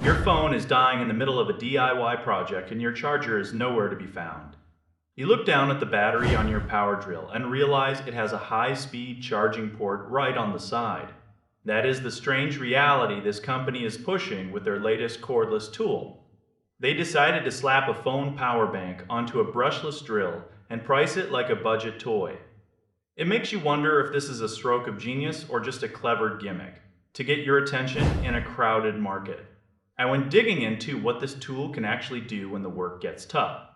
Your phone is dying in the middle of a DIY project and your charger is nowhere to be found. You look down at the battery on your power drill and realize it has a high-speed charging port right on the side. That is the strange reality this company is pushing with their latest cordless tool. They decided to slap a phone power bank onto a brushless drill and price it like a budget toy. It makes you wonder if this is a stroke of genius or just a clever gimmick to get your attention in a crowded market. And when digging into what this tool can actually do when the work gets tough,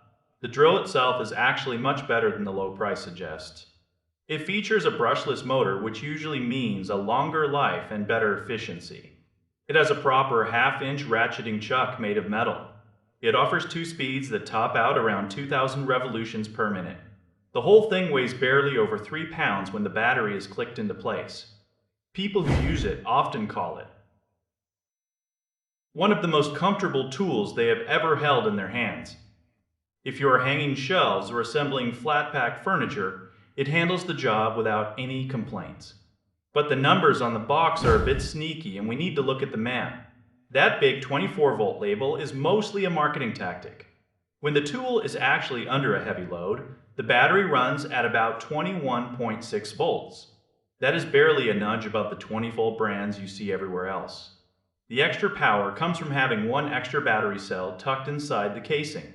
the drill itself is actually much better than the low price suggests. It features a brushless motor, which usually means a longer life and better efficiency. It has a proper half-inch ratcheting chuck made of metal. It offers 2 speeds that top out around 2,000 revolutions per minute. The whole thing weighs barely over 3 pounds when the battery is clicked into place. People who use it often call it one of the most comfortable tools they have ever held in their hands. If you are hanging shelves or assembling flat-pack furniture, it handles the job without any complaints. But the numbers on the box are a bit sneaky and we need to look at the map. That big 24-volt label is mostly a marketing tactic. When the tool is actually under a heavy load, the battery runs at about 21.6 volts. That is barely a nudge above the 20-volt brands you see everywhere else. The extra power comes from having one extra battery cell tucked inside the casing.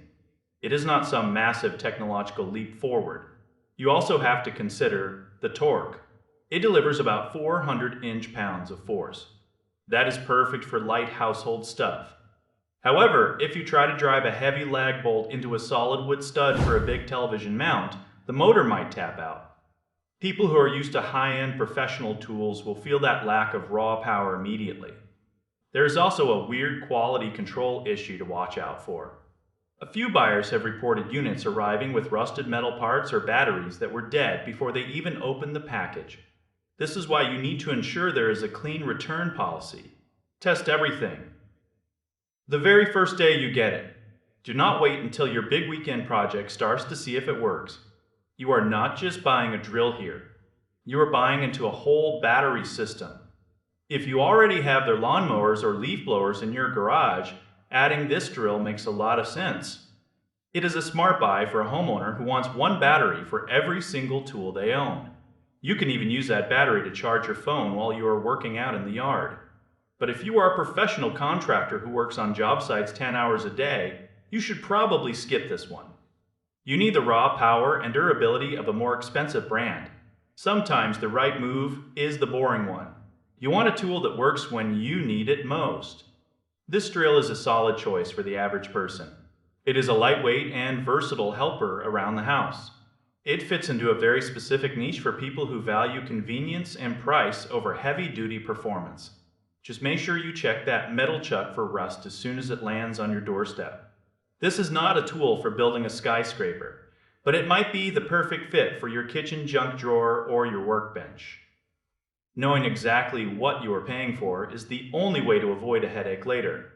It is not some massive technological leap forward. You also have to consider the torque. It delivers about 400 inch-pounds of force. That is perfect for light household stuff. However, if you try to drive a heavy lag bolt into a solid wood stud for a big television mount, the motor might tap out. People who are used to high-end professional tools will feel that lack of raw power immediately. There is also a weird quality control issue to watch out for. A few buyers have reported units arriving with rusted metal parts or batteries that were dead before they even opened the package. This is why you need to ensure there is a clean return policy. Test everything the very first day you get it. Do not wait until your big weekend project starts to see if it works. You are not just buying a drill here. You are buying into a whole battery system. If you already have their lawnmowers or leaf blowers in your garage, adding this drill makes a lot of sense. It is a smart buy for a homeowner who wants one battery for every single tool they own. You can even use that battery to charge your phone while you are working out in the yard. But if you are a professional contractor who works on job sites 10 hours a day, you should probably skip this one. You need the raw power and durability of a more expensive brand. Sometimes the right move is the boring one. You want a tool that works when you need it most. This drill is a solid choice for the average person. It is a lightweight and versatile helper around the house. It fits into a very specific niche for people who value convenience and price over heavy-duty performance. Just make sure you check that metal chuck for rust as soon as it lands on your doorstep. This is not a tool for building a skyscraper, but it might be the perfect fit for your kitchen junk drawer or your workbench. Knowing exactly what you are paying for is the only way to avoid a headache later.